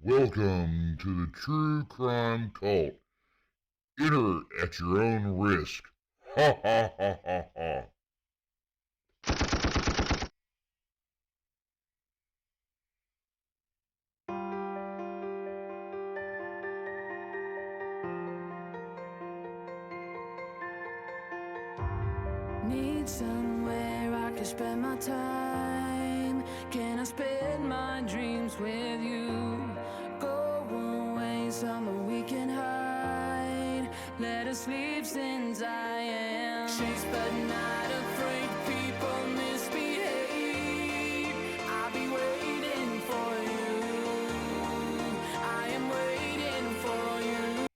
Welcome to the True Crime Cult. Enter at your own risk. Ha ha ha ha ha. Need somewhere I can spend my time. Can I spend my dreams with you? Go away somewhere we can hide. Let us leave since I am chased but not afraid. People misbehave. I'll be waiting for you. I am waiting for you.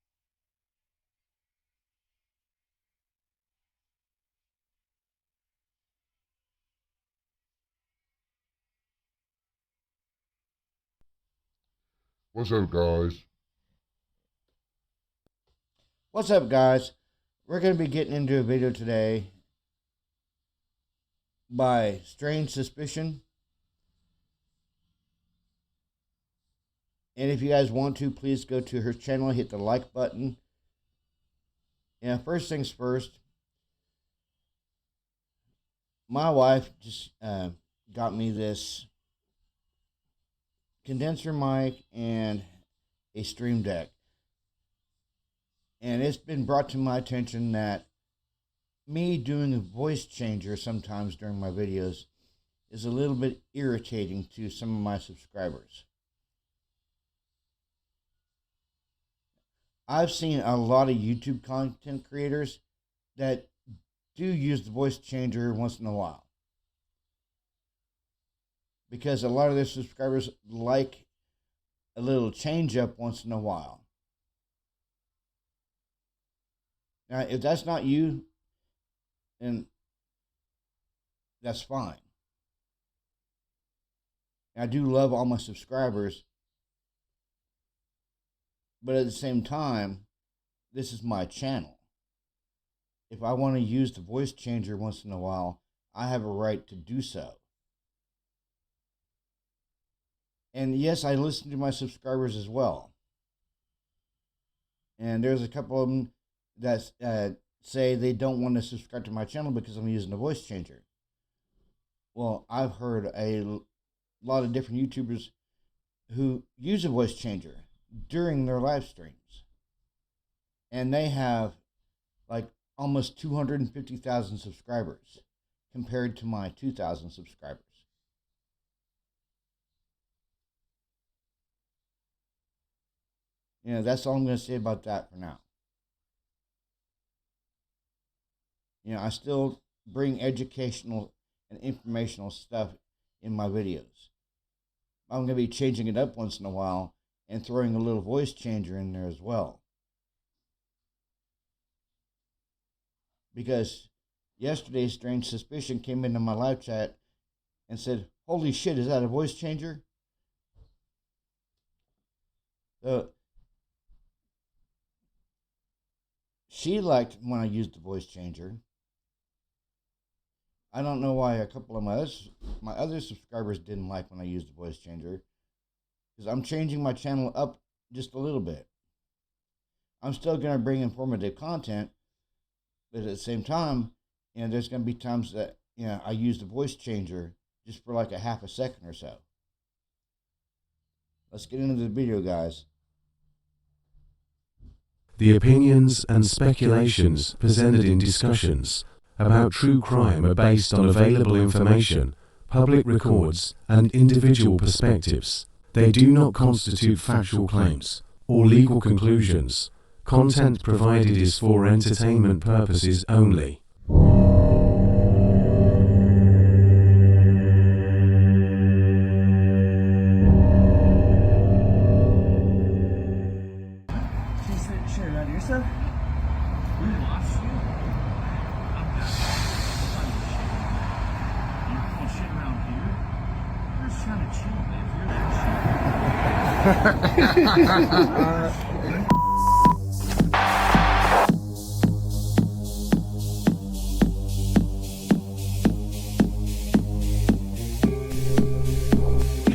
What's up, guys? What's up, guys? We're going to be getting into a video today by Strange Suspicion. And if you guys want to, please go to her channel, hit the like button. And first things first, my wife just got me this condenser mic and a stream deck. And it's been brought to my attention that me doing a voice changer sometimes during my videos is a little bit irritating to some of my subscribers. I've seen a lot of YouTube content creators that do use the voice changer once in a while, because a lot of their subscribers like a little change up once in a while. Now, if that's not you, then that's fine. And I do love all my subscribers, but at the same time, this is my channel. If I want to use the voice changer once in a while, I have a right to do so. And yes, I listen to my subscribers as well. And there's a couple of them that say they don't want to subscribe to my channel because I'm using a voice changer. Well, I've heard a lot of different YouTubers who use a voice changer during their live streams, and they have like almost 250,000 subscribers compared to my 2,000 subscribers. You know, that's all I'm going to say about that for now. You know, I still bring educational and informational stuff in my videos. I'm going to be changing it up once in a while and throwing a little voice changer in there as well. Because yesterday, Strange Suspicion came into my live chat and said, "Holy shit, is that a voice changer?" She liked when I used the voice changer. I don't know why a couple of my other subscribers didn't like when I used the voice changer, because I'm changing my channel up just a little bit. I'm still going to bring informative content, but at the same time, you know, there's going to be times that, you know, I use the voice changer just for like a half a second or so. Let's get into the video, guys. The opinions and speculations presented in discussions about true crime are based on available information, public records, and individual perspectives. They do not constitute factual claims or legal conclusions. Content provided is for entertainment purposes only. Shit, out of your stuff?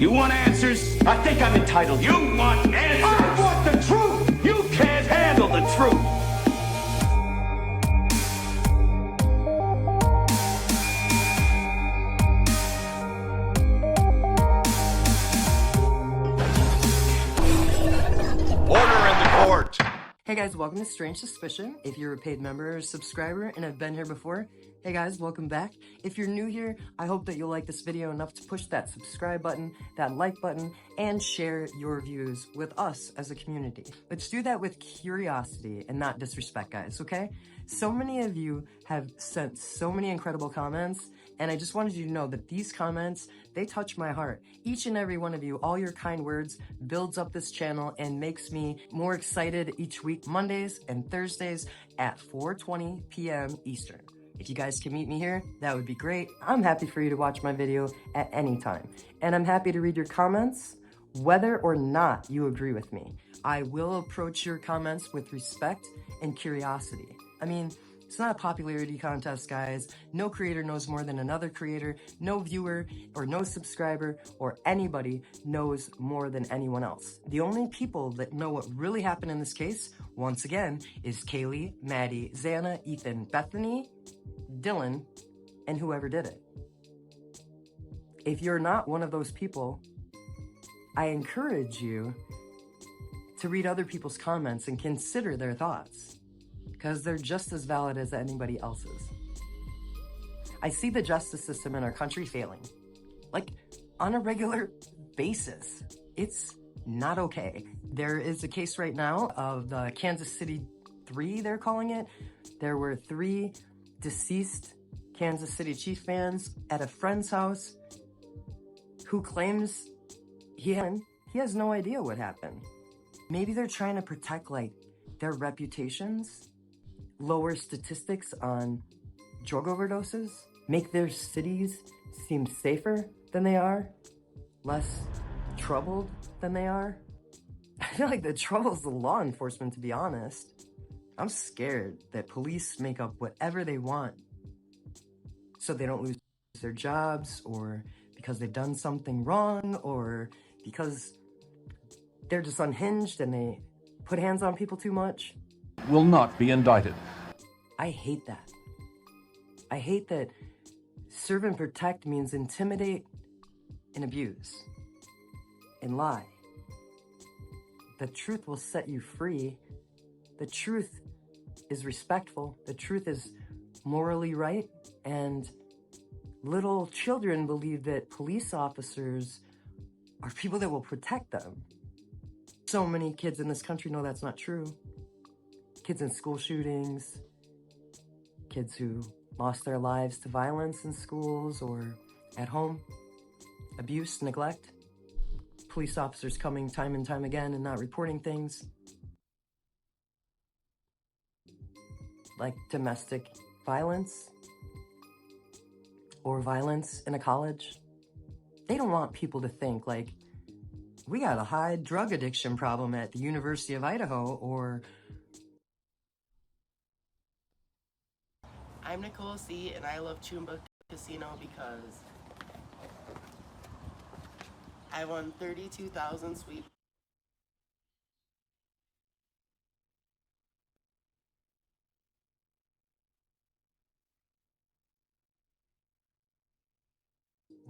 You want answers? I think I'm entitled. You want answers? I want the truth! You can't handle the truth! Order in the court! Hey guys, welcome to Strange Suspicion. If you're a paid member or subscriber and have been here before, hey guys, welcome back. If you're new here, I hope that you'll like this video enough to push that subscribe button, that like button, and share your views with us as a community. Let's do that with curiosity and not disrespect, guys, okay? So many of you have sent so many incredible comments, and I just wanted you to know that these comments, they touch my heart. Each and every one of you, all your kind words builds up this channel and makes me more excited each week, Mondays and Thursdays at 4:20 p.m. Eastern. If you guys can meet me here, that would be great. I'm happy for you to watch my video at any time. And I'm happy to read your comments, whether or not you agree with me. I will approach your comments with respect and curiosity. I mean, it's not a popularity contest, guys. No creator knows more than another creator. No viewer or no subscriber or anybody knows more than anyone else. The only people that know what really happened in this case, once again, is Kaylee, Maddie, Xana, Ethan, Bethany, Dylan, and whoever did it. If you're not one of those people, I encourage you to read other people's comments and consider their thoughts, because they're just as valid as anybody else's. I see the justice system in our country failing, like on a regular basis. It's not okay. There is a case right now of the Kansas City 3, they're calling it. There were 3 deceased Kansas City Chief fans at a friend's house who claims he has no idea what happened. Maybe they're trying to protect like their reputations, lower statistics on drug overdoses, make their cities seem safer than they are, less troubled than they are. I feel like the trouble's the law enforcement, to be honest. I'm scared that police make up whatever they want so they don't lose their jobs, or because they've done something wrong, or because they're just unhinged and they put hands on people too much. Will not be indicted. I hate that. I hate that serve and protect means intimidate and abuse and lie. The truth will set you free. The truth is respectful. The truth is morally right. And little children believe that police officers are people that will protect them. So many kids in this country know that's not true. Kids in school shootings, kids who lost their lives to violence in schools or at home, abuse, neglect, police officers coming time and time again and not reporting things, like domestic violence or violence in a college. They don't want people to think like, we got a high drug addiction problem at the University of Idaho, or I'm Nicole C, and I love Chumba Casino because I won 32,000 sweet.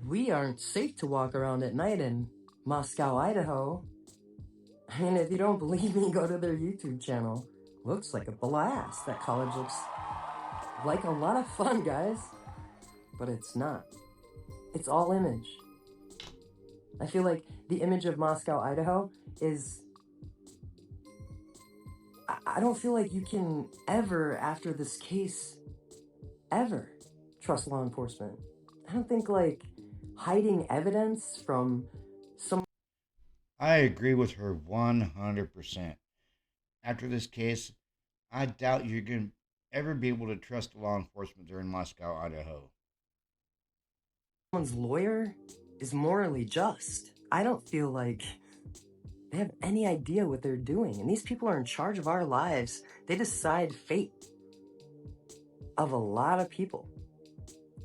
we aren't safe to walk around at night in Moscow, Idaho. I mean, if you don't believe me, go to their YouTube channel. Looks like a blast. That college looks like a lot of fun, guys. But it's not. It's all image. I feel like the image of Moscow, Idaho is... I don't feel like you can ever, after this case, ever trust law enforcement. I don't think, like, hiding evidence from some... I agree with her 100%. After this case, I doubt you're going to ever be able to trust law enforcement there in Moscow, Idaho. Someone's lawyer is morally just. I don't feel like they have any idea what they're doing. And these people are in charge of our lives. They decide fate of a lot of people.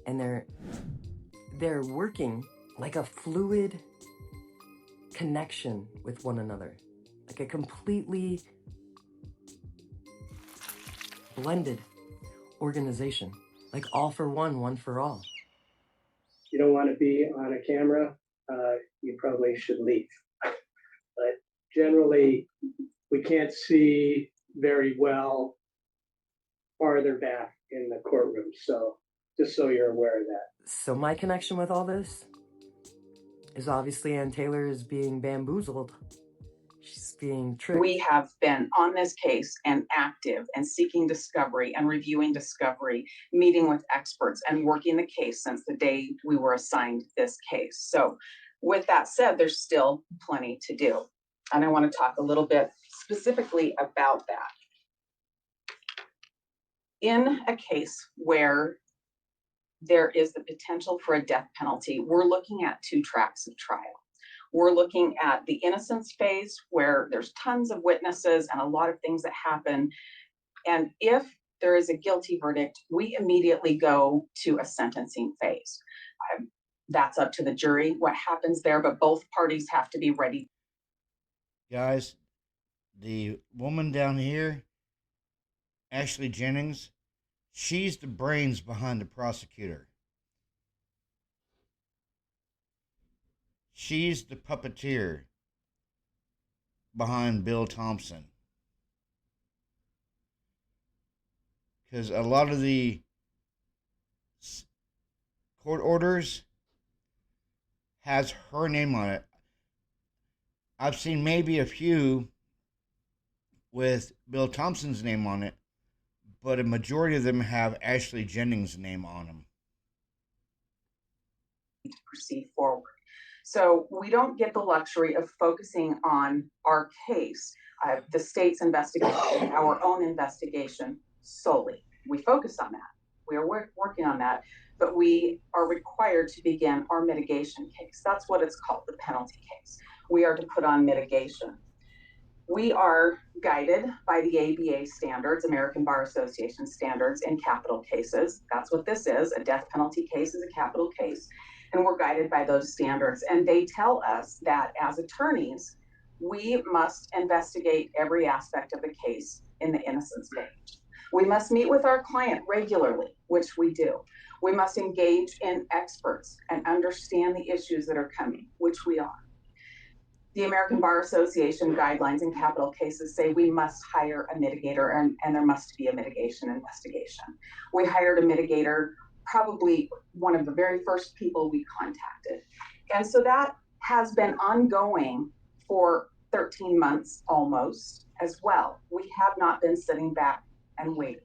And they're working like a fluid connection with one another, like a completely blended organization, like all for one, one for all. You don't want to be on a camera, you probably should leave. But generally, we can't see very well farther back in the courtroom. So just so you're aware of that. So my connection with all this is obviously Ann Taylor is being bamboozled. She's being tricked. We have been on this case and active and seeking discovery and reviewing discovery, meeting with experts and working the case since the day we were assigned this case. So with that said, there's still plenty to do. And I want to talk a little bit specifically about that. In a case where there is the potential for a death penalty, we're looking at two tracks of trial. We're looking at the innocence phase where there's tons of witnesses and a lot of things that happen. And if there is a guilty verdict, we immediately go to a sentencing phase. That's up to the jury what happens there, but both parties have to be ready. Guys, the woman down here, Ashley Jennings, she's the brains behind the prosecutor. She's the puppeteer behind Bill Thompson. Because a lot of the court orders has her name on it. I've seen maybe a few with Bill Thompson's name on it, but a majority of them have Ashley Jennings' name on them. To proceed forward. So we don't get the luxury of focusing on our case, the state's investigation, our own investigation solely. We focus on that. We are working on that, but we are required to begin our mitigation case. That's what it's called, the penalty case. We are to put on mitigation. We are guided by the ABA standards, American Bar Association standards, in capital cases. That's what this is. A death penalty case is a capital case. And we're guided by those standards. And they tell us that as attorneys, we must investigate every aspect of the case in the innocence phase. We must meet with our client regularly, which we do. We must engage in experts and understand the issues that are coming, which we are. The American Bar Association guidelines in capital cases say we must hire a mitigator and there must be a mitigation investigation. We hired a mitigator, probably one of the very first people we contacted. And so that has been ongoing for 13 months almost as well. We have not been sitting back and waiting.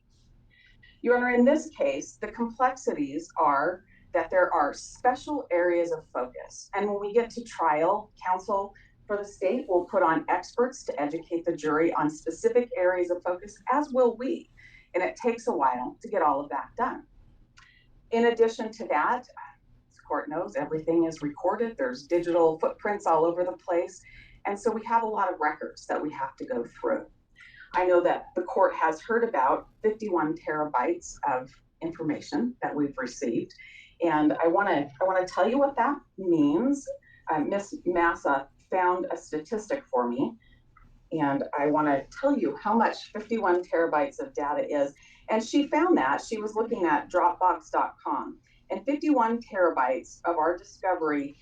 Your Honor, in this case, the complexities are that there are special areas of focus. And when we get to trial, counsel for the state will put on experts to educate the jury on specific areas of focus, as will we. And it takes a while to get all of that done. In addition to that, as the court knows, everything is recorded. There's digital footprints all over the place. And so we have a lot of records that we have to go through. I know that the court has heard about 51 terabytes of information that we've received. And I want to tell you what that means. Miss Massa found a statistic for me, and I want to tell you how much 51 terabytes of data is. And she found that. She was looking at Dropbox.com, and 51 terabytes of our discovery,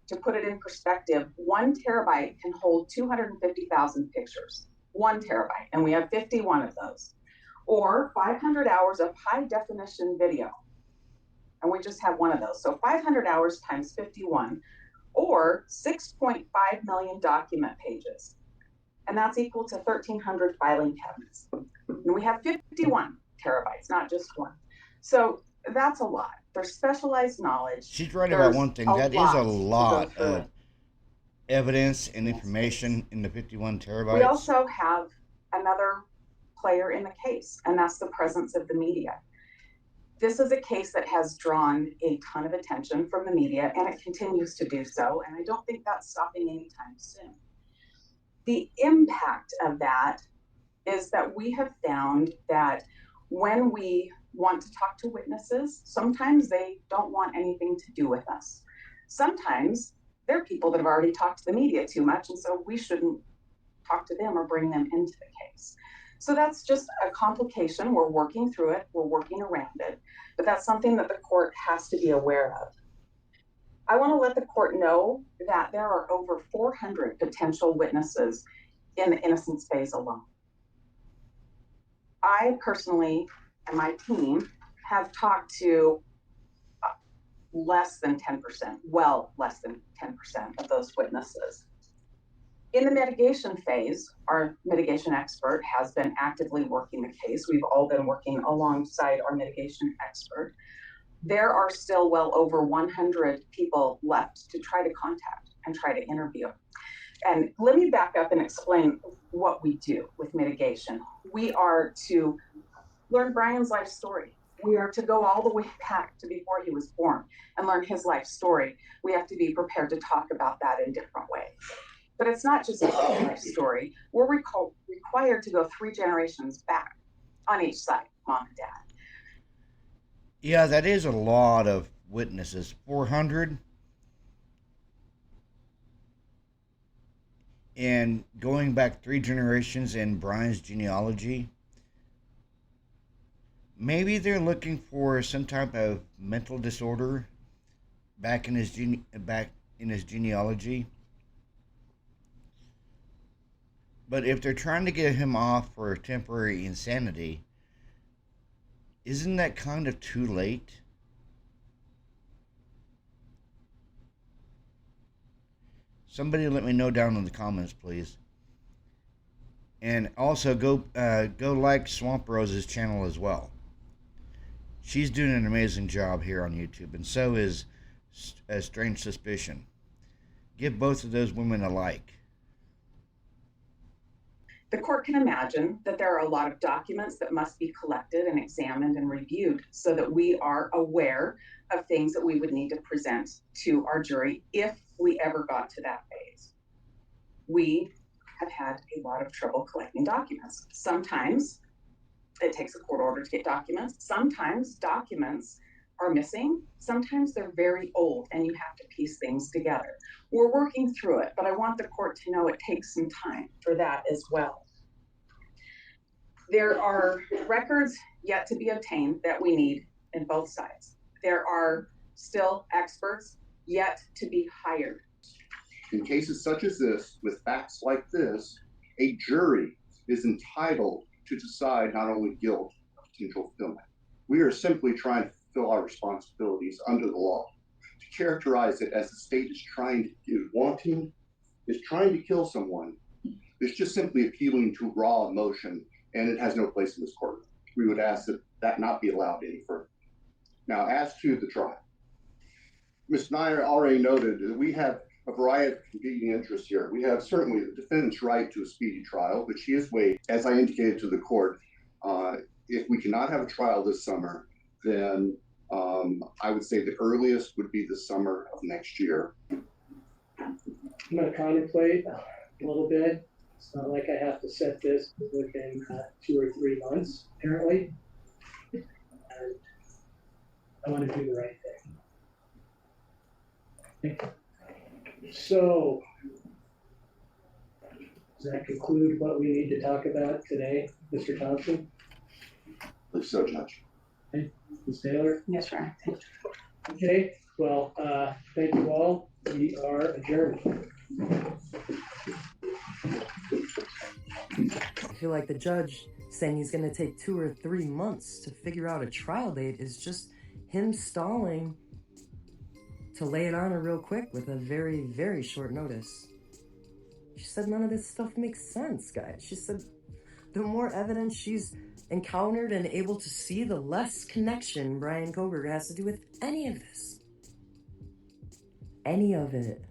to put it in perspective, 1 terabyte can hold 250,000 pictures. 1 terabyte, and we have 51 of those. Or 500 hours of high definition video, and we just have one of those. So 500 hours times 51, or 6.5 million document pages. And that's equal to 1,300 filing cabinets. And we have 51 terabytes, not just one. So that's a lot. There's specialized knowledge. She's right about one thing. That is a lot of evidence and information in the 51 terabytes. We also have another player in the case, and that's the presence of the media. This is a case that has drawn a ton of attention from the media, and it continues to do so, and I don't think that's stopping anytime soon. The impact of that is that we have found that when we want to talk to witnesses, sometimes they don't want anything to do with us. Sometimes they're people that have already talked to the media too much, and so we shouldn't talk to them or bring them into the case. So that's just a complication. We're working through it, we're working around it, but that's something that the court has to be aware of. I want to let the court know that there are over 400 potential witnesses in the innocence phase alone. I personally and my team have talked to less than 10%, well, less than 10% of those witnesses. In the mitigation phase, our mitigation expert has been actively working the case. We've all been working alongside our mitigation expert. There are still well over 100 people left to try to contact and try to interview. And let me back up and explain what we do with mitigation. We are to learn Brian's life story. We are to go all the way back to before he was born and learn his life story. We have to be prepared to talk about that in different ways. But it's not just a life story. We're required to go 3 generations back on each side, mom and dad. Yeah, that is a lot of witnesses. 400. And going back 3 generations in Brian's genealogy, maybe they're looking for some type of mental disorder back in his genealogy. But if they're trying to get him off for temporary insanity, isn't that kind of too late? Somebody let me know down in the comments, please. And also go like Swamp Rose's channel as well. She's doing an amazing job here on YouTube, and so is Strange Suspicion. Give both of those women a like. The court can imagine that there are a lot of documents that must be collected and examined and reviewed so that we are aware of things that we would need to present to our jury if we ever got to that phase. We have had a lot of trouble collecting documents. Sometimes it takes a court order to get documents. Sometimes documents are missing. Sometimes they're very old and you have to piece things together. We're working through it, but I want the court to know it takes some time for that as well. There are records yet to be obtained that we need in both sides. There are still experts yet to be hired. In cases such as this, with facts like this, a jury is entitled to decide not only guilt, but potential fulfillment. We are simply trying to fulfill our responsibilities under the law. To characterize it as the state is trying to kill someone, is just simply appealing to raw emotion, and it has no place in this court. We would ask that that not be allowed any further. Now, as to the trial, Ms. Nyer already noted that we have a variety of competing interests here. We have certainly the defendant's right to a speedy trial, which he has waived. As I indicated to the court, if we cannot have a trial this summer, then I would say the earliest would be the summer of next year. I'm going to contemplate a little bit. It's not like I have to set this within 2 or 3 months, apparently. And I want to do the right thing. So, does that conclude what we need to talk about today, Mr. Thompson? I believe so, Judge. Okay. Ms. Taylor? Yes, sir. Okay, well, thank you all. We are adjourned. I feel like the judge saying he's going to take 2 or 3 months to figure out a trial date is just him stalling to lay it on her real quick with a very, very short notice. She said none of this stuff makes sense, guys. She said the more evidence she's encountered and able to see, the less connection Brian Koberger has to do with any of this. Any of it.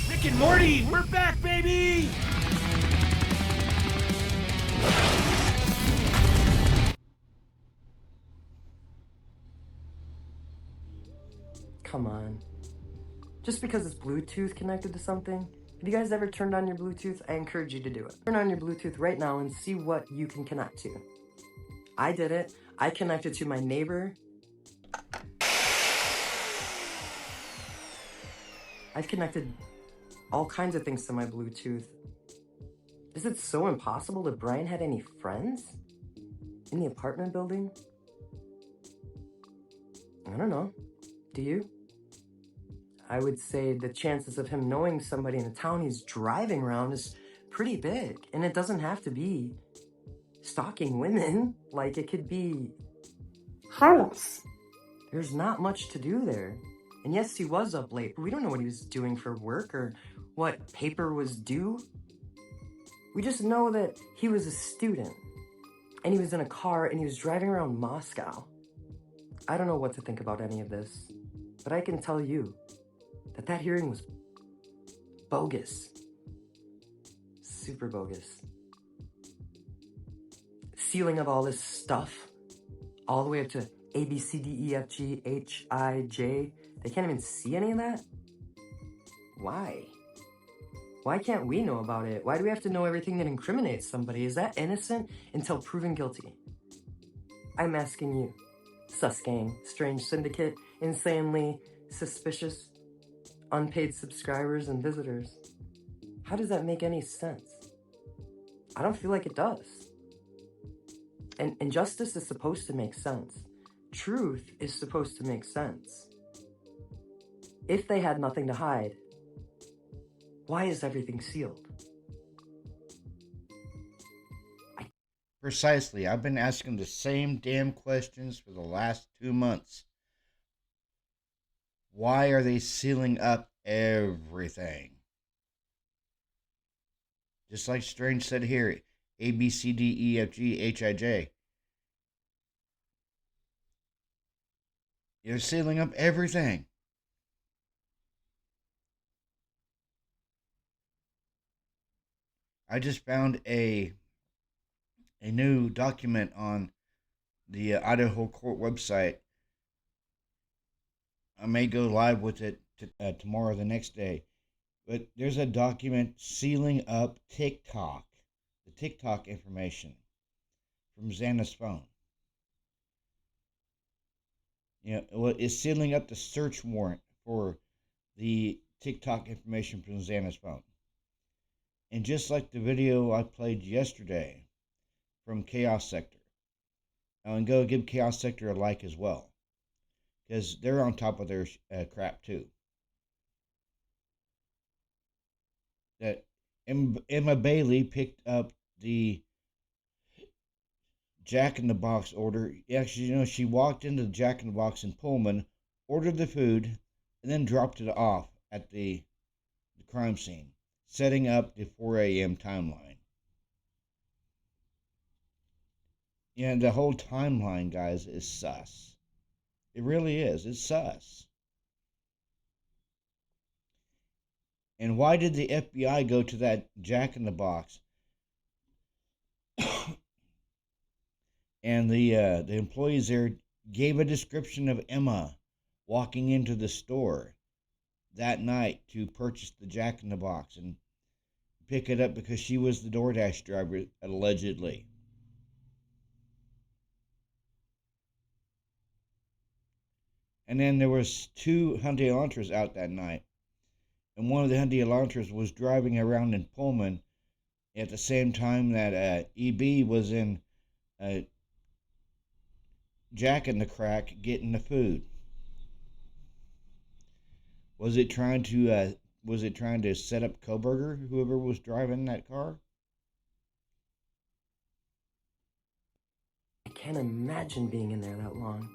Rick and Morty, we're back, baby! Come on. Just because it's Bluetooth connected to something? Have you guys ever turned on your Bluetooth? I encourage you to do it. Turn on your Bluetooth right now and see what you can connect to. I did it. I connected to my neighbor. I've connected all kinds of things to my Bluetooth. Is it so impossible that Brian had any friends in the apartment building? I don't know. Do you? I would say the chances of him knowing somebody in the town he's driving around is pretty big. And it doesn't have to be stalking women. Like, it could be harmless. There's not much to do there. And yes, he was up late, but we don't know what he was doing for work or what paper was due. We just know that he was a student and he was in a car and he was driving around Moscow. I don't know what to think about any of this, but I can tell you that that hearing was bogus. Super bogus. Sealing of all this stuff, all the way up to A, B, C, D, E, F, G, H, I, J. They can't even see any of that? Why? Why can't we know about it? Why do we have to know everything that incriminates somebody? Is that innocent until proven guilty? I'm asking you, Sus Gang, Strange Syndicate, Insanely Suspicious, Unpaid Subscribers and Visitors. How does that make any sense? I don't feel like it does. And justice is supposed to make sense. Truth is supposed to make sense. If they had nothing to hide, why is everything sealed? Precisely. I've been asking the same damn questions for the last 2 months. Why are they sealing up everything? Just like Strange said here, A, B, C, D, E, F, G, H, I, J. You're sealing up everything. I just found a new document on the Idaho court website. I may go live with it tomorrow or the next day. But there's a document sealing up TikTok, the TikTok information from Xana's phone. You know, it's sealing up the search warrant for the TikTok information from Xana's phone. And just like the video I played yesterday from Chaos Sector, and go give Chaos Sector a like as well, because they're on top of their crap too. That Emma Bailey picked up the Jack in the Box order. Actually, you know, she walked into the Jack in the Box in Pullman, ordered the food, and then dropped it off at the crime scene, setting up the 4 a.m. timeline. Yeah, the whole timeline, guys, is sus. It really is. It's sus. And why did the FBI go to that Jack in the Box? And the employees there gave a description of Emma walking into the store that night to purchase the Jack in the Box and pick it up because she was the DoorDash driver, allegedly. And then there was 2 Hyundai Elantras out that night. And one of the Hyundai Elantras was driving around in Pullman at the same time that EB was in Jack in the Crack getting the food. Was it trying to set up Koberger, whoever was driving that car? I can't imagine being in there that long,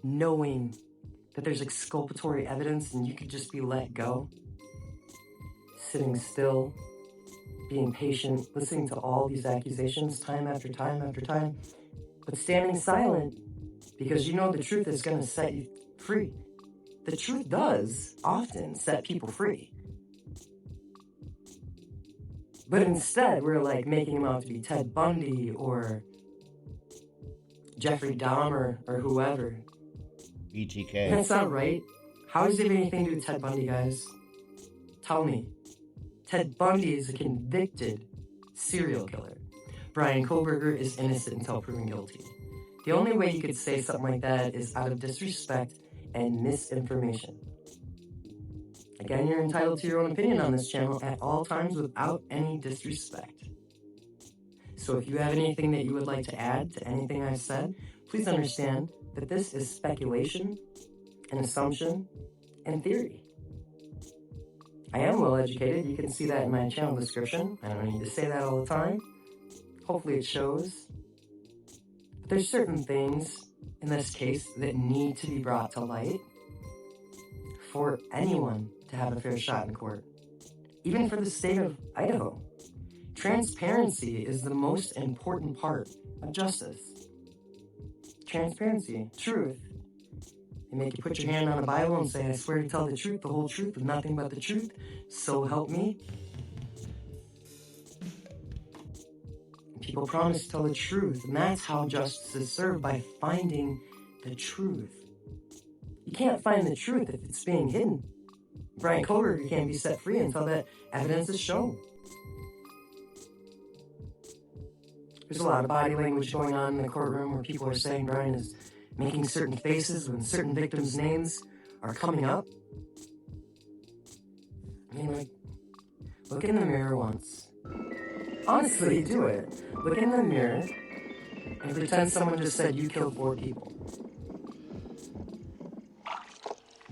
knowing that there's exculpatory evidence and you could just be let go. Sitting still, being patient, listening to all these accusations time after time after time, but standing silent because you know the truth is going to set you free. The truth does often set people free. But instead, we're like making him out to be Ted Bundy or Jeffrey Dahmer or whoever. BTK. That's not right. How does it have anything to do with Ted Bundy, guys? Tell me. Ted Bundy is a convicted serial killer. Brian Koberger is innocent until proven guilty. The only way you could say something like that is out of disrespect and misinformation. Again, you're entitled to your own opinion on this channel at all times without any disrespect. So if you have anything that you would like to add to anything I've said, please understand that this is speculation, an assumption, and theory. I am well educated. You can see that in my channel description. I don't need to say that all the time. Hopefully it shows. But there's certain things in this case that need to be brought to light for anyone to have a fair shot in court. Even for the state of Idaho. Transparency is the most important part of justice. Transparency, truth. They make you put your hand on a Bible and say, I swear to tell the truth, the whole truth, and nothing but the truth. So help me. People promise to tell the truth, and that's how justice is served, by finding the truth. You can't find the truth if it's being hidden. Brian Kohler can't be set free until that evidence is shown. There's a lot of body language going on in the courtroom where people are saying Brian is making certain faces when certain victims' names are coming up. I mean, like, look in the mirror once. Honestly, do it. Look in the mirror and pretend someone just said you killed 4 people.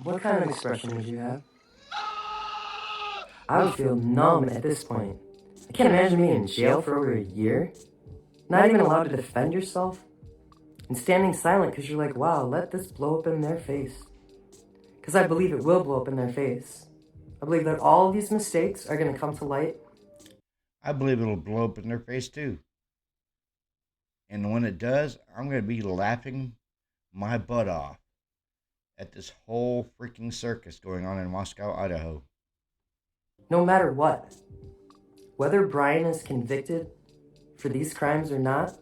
What kind of expression would you have? I would feel numb at this point. I can't imagine being in jail for over a year. Not even allowed to defend yourself. And standing silent because you're like, wow, let this blow up in their face. Because I believe it will blow up in their face. I believe that all of these mistakes are going to come to light. I believe it'll blow up in their face too. And when it does, I'm going to be laughing my butt off at this whole freaking circus going on in Moscow, Idaho. No matter what, whether Brian is convicted for these crimes or not,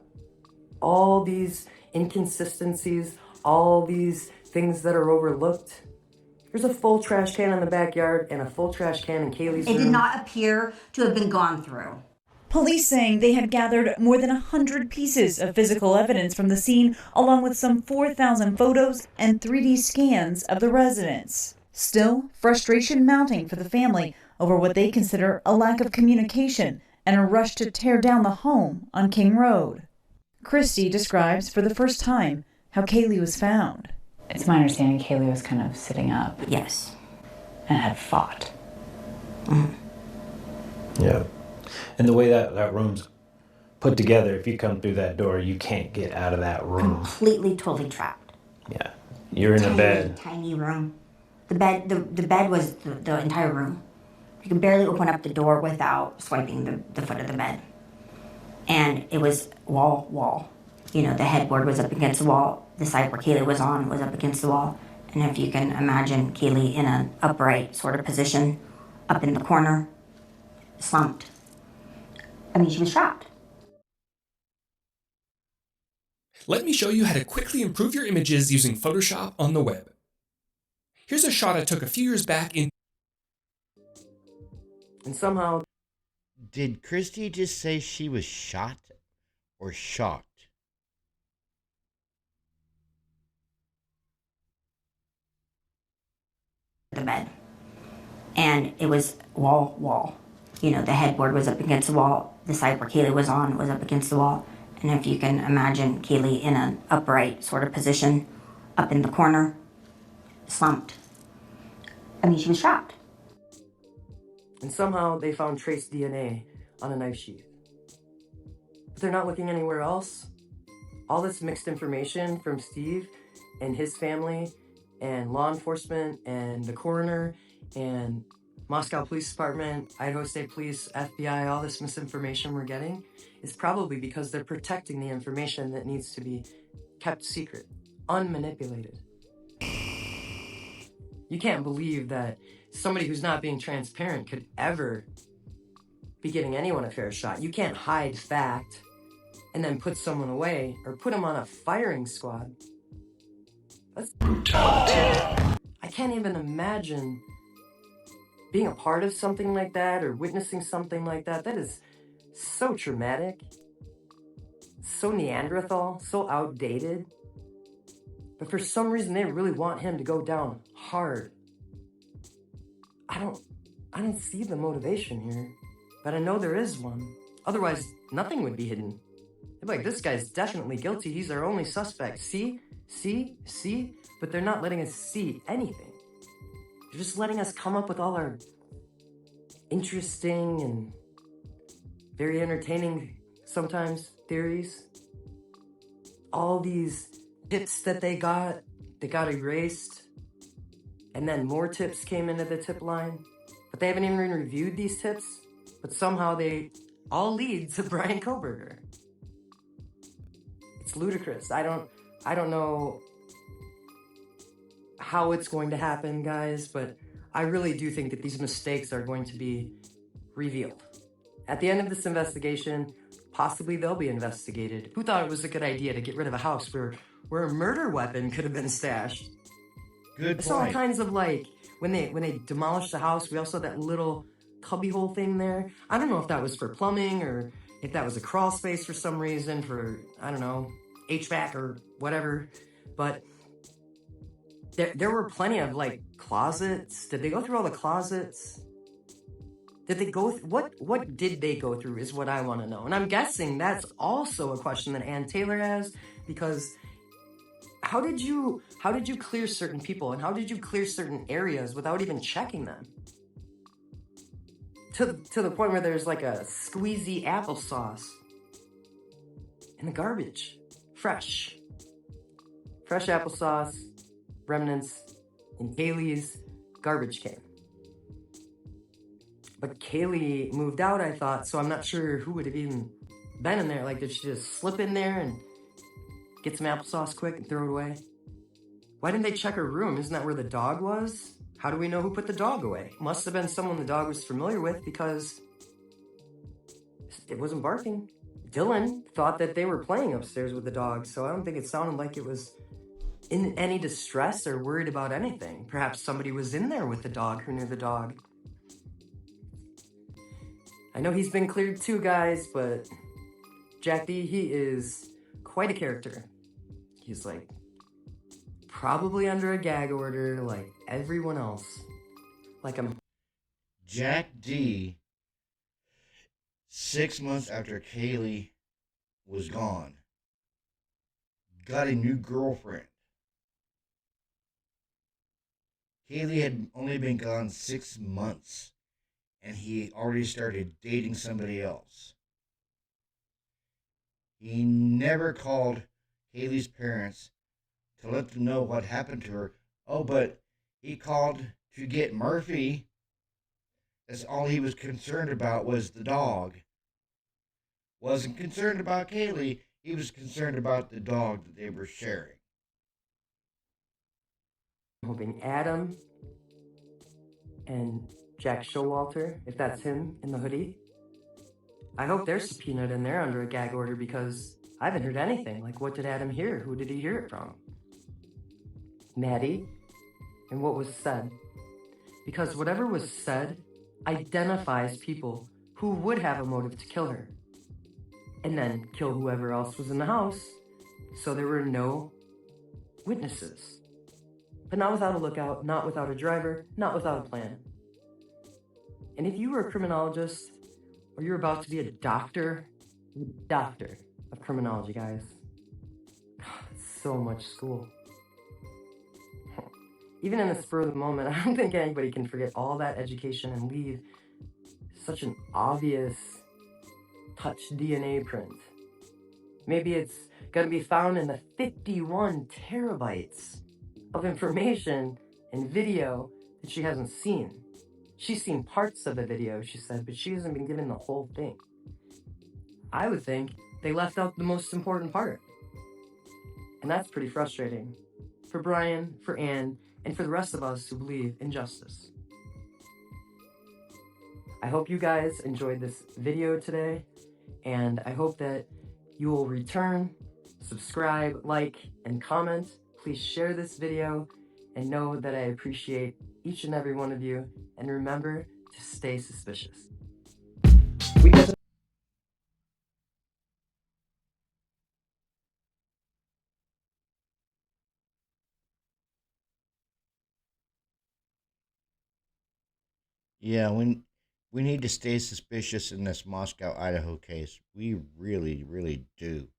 all these inconsistencies, all these things that are overlooked, there's a full trash can in the backyard and a full trash can in Kaylee's room. It did not appear to have been gone through. Police saying they had gathered more than 100 pieces of physical evidence from the scene, along with some 4,000 photos and 3D scans of the residence. Still, frustration mounting for the family over what they consider a lack of communication and a rush to tear down the home on King Road. Christy describes for the first time how Kaylee was found. It's my understanding Kaylee was kind of sitting up. Yes. And had fought. Yeah. And the way that room's put together, if you come through that door, you can't get out of that room. Completely, totally trapped. Yeah. You're in a bed. Tiny room. The bed was the entire room. You could barely open up the door without swiping the foot of the bed. And it was wall. You know, the headboard was up against the wall. The side where Kaylee was on was up against the wall. And if you can imagine Kaylee in an upright sort of position, up in the corner, slumped. I mean, she was trapped. Let me show you how to quickly improve your images using Photoshop on the web. Here's a shot I took a few years back in... And somehow... Did Christy just say she was shot or shocked? The bed. And it was wall. You know, the headboard was up against the wall. The side where Kaylee was on was up against the wall. And if you can imagine Kaylee in an upright sort of position, up in the corner, slumped. I mean, she was trapped. And somehow they found trace DNA on a knife sheath. But they're not looking anywhere else. All this mixed information from Steve and his family and law enforcement and the coroner and Moscow Police Department, Idaho State Police, FBI, all this misinformation we're getting is probably because they're protecting the information that needs to be kept secret, unmanipulated. You can't believe that somebody who's not being transparent could ever be giving anyone a fair shot. You can't hide fact and then put someone away or put them on a firing squad. That's brutality. I can't even imagine being a part of something like that or witnessing something like that. That is so traumatic, so Neanderthal, so outdated. But for some reason, they really want him to go down hard. I don't see the motivation here, but I know there is one. Otherwise, nothing would be hidden. They'd be like, this guy's definitely guilty. He's our only suspect. See? But they're not letting us see anything. They're just letting us come up with all our interesting and very entertaining, sometimes, theories. All these tips that they got erased. And then more tips came into the tip line. But they haven't even reviewed these tips. But somehow they all lead to Brian Koberger. It's ludicrous. I don't know how it's going to happen, guys, but I really do think that these mistakes are going to be revealed. At the end of this investigation, possibly they'll be investigated. Who thought it was a good idea to get rid of a house where a murder weapon could have been stashed? Good I saw all point. kinds of, like, when they demolished the house, we also had that little cubbyhole thing there. I don't know if that was for plumbing or if that was a crawl space for some reason for, I don't know, HVAC or whatever. But there were plenty of, like, closets. Did they go through all the closets? Did they go what did they go through is what I want to know. And I'm guessing that's also a question that Ann Taylor has, because how did you clear certain people and how did you clear certain areas without even checking them? To the point where there's like a squeezy applesauce in the garbage. Fresh applesauce remnants in Kaylee's garbage can. But Kaylee moved out, I thought, so I'm not sure who would have even been in there. Like, did she just slip in there and get some applesauce quick and throw it away? Why didn't they check her room? Isn't that where the dog was? How do we know who put the dog away? Must have been someone the dog was familiar with, because it wasn't barking. Dylan thought that they were playing upstairs with the dog, so I don't think it sounded like it was in any distress or worried about anything. Perhaps somebody was in there with the dog who knew the dog. I know he's been cleared too, guys, but Jack D, he is quite a character. He's like probably under a gag order like everyone else. Like I'm Jack D, 6 months after Kaylee was gone, got a new girlfriend. Kaylee had only been gone 6 months, and he already started dating somebody else. He never called Kaylee's parents to let them know what happened to her. Oh, but he called to get Murphy. That's all he was concerned about, was the dog. Wasn't concerned about Kaylee. He was concerned about the dog that they were sharing. hoping Adam and Jack Showalter, if that's him in the hoodie, I hope they're subpoenaed and they're under a gag order, because I haven't heard anything. Like, what did Adam hear? Who did he hear it from? Maddie? And what was said? Because whatever was said identifies people who would have a motive to kill her, and then kill whoever else was in the house, so there were no witnesses. But not without a lookout, not without a driver, not without a plan. And if you were a criminologist, or you're about to be a doctor of criminology, guys, it's so much school. Even in the spur of the moment, I don't think anybody can forget all that education and leave such an obvious touch DNA print. Maybe it's going to be found in the 51 terabytes of information and video that she hasn't seen. She's seen parts of the video, she said, but she hasn't been given the whole thing. I would think they left out the most important part. And that's pretty frustrating. For Brian, for Ann, and for the rest of us who believe in justice. I hope you guys enjoyed this video today, and I hope that you will return, subscribe, like, and comment. Please share this video, and know that I appreciate each and every one of you, and remember to stay suspicious. Yeah, we need to stay suspicious in this Moscow, Idaho case. We really, really do.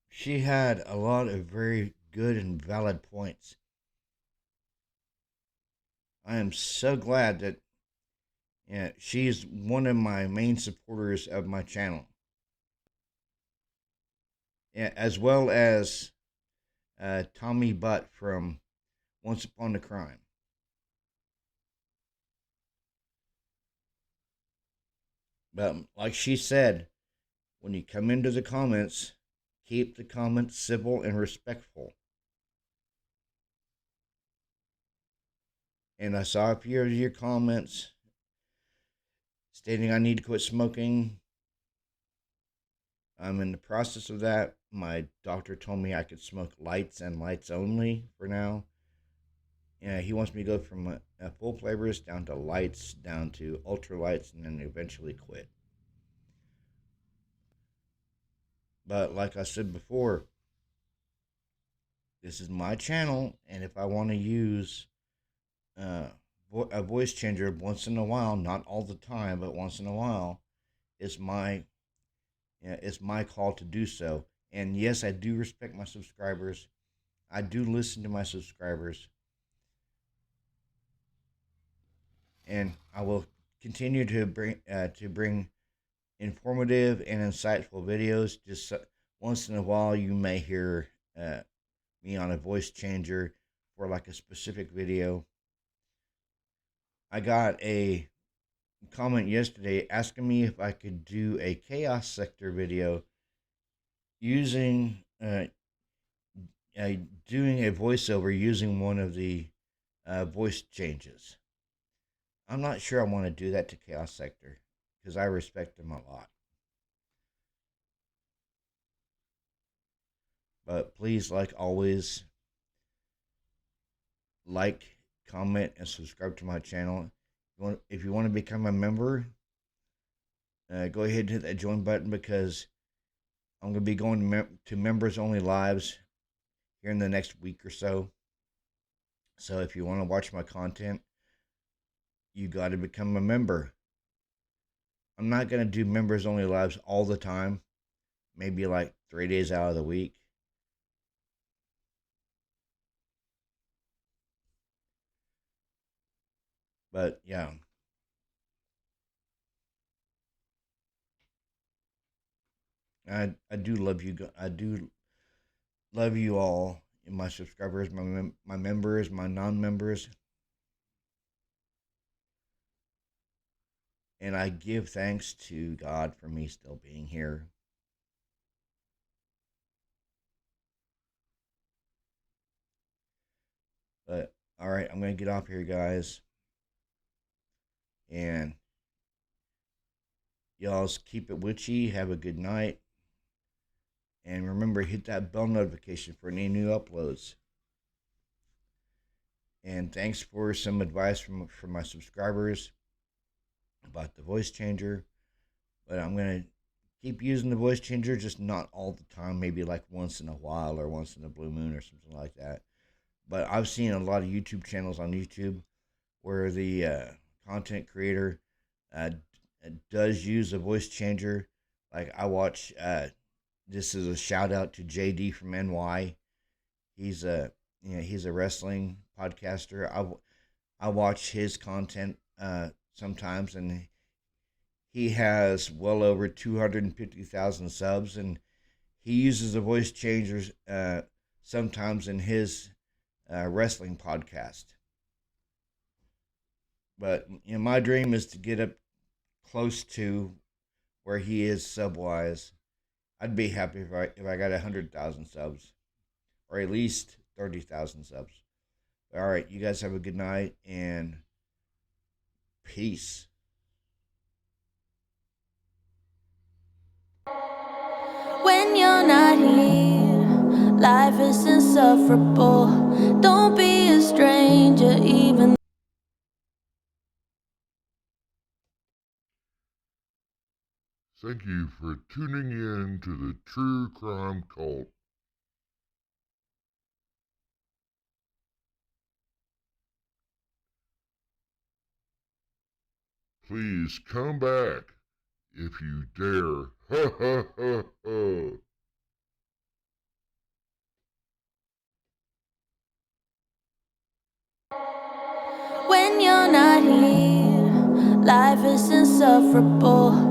She had a lot of very good and valid points. I am so glad that she's one of my main supporters of my channel. Yeah, as well as Tommy Butt from Once Upon a Crime. But like she said, when you come into the comments, keep the comments civil and respectful. And I saw a few of your comments stating I need to quit smoking. I'm in the process of that. My doctor told me I could smoke lights and lights only for now. Yeah, he wants me to go from full flavors down to lights, down to ultra lights, and then eventually quit. But like I said before, this is my channel, and if I want to use a voice changer once in a while, not all the time, but once in a while, it's my call to do so. And yes, I do respect my subscribers. I do listen to my subscribers, and I will continue to bring informative and insightful videos. Just once in a while, you may hear me on a voice changer for like a specific video. I got a comment yesterday asking me if I could do a chaos sector video using doing a voiceover using one of the voice changes. I'm not sure I want to do that to chaos sector because I respect them a lot. But please, like always, like, comment, and subscribe to my channel. If you want to become a member, go ahead and hit that join button because I'm going to be going to members only lives here in the next week or so. So if you want to watch my content, you got to become a member. I'm not going to do members only lives all the time, maybe like 3 days out of the week. But yeah. I do love you. I do love you all, my subscribers, my members, my non-members, and I give thanks to God for me still being here. But all right, I'm gonna get off here, guys, and y'all keep it witchy. Have a good night. And remember, hit that bell notification for any new uploads. And thanks for some advice from my subscribers about the voice changer. But I'm going to keep using the voice changer, just not all the time. Maybe like once in a while or once in a blue moon or something like that. But I've seen a lot of YouTube channels on YouTube where the content creator does use a voice changer. Like I watch... this is a shout out to JD from NY. He's a wrestling podcaster. I watch his content sometimes, and he has well over 250,000 subs, and he uses the voice changers sometimes in his wrestling podcast. But my dream is to get up close to where he is sub-wise. I'd be happy if I got 100,000 subs, or at least 30,000 subs. All right, you guys have a good night and peace. When you're not here, life is insufferable. Don't be a stranger, even. Thank you for tuning in to the True Crime Cult. Please come back if you dare. Ha ha ha ha. When you're not here, life is insufferable.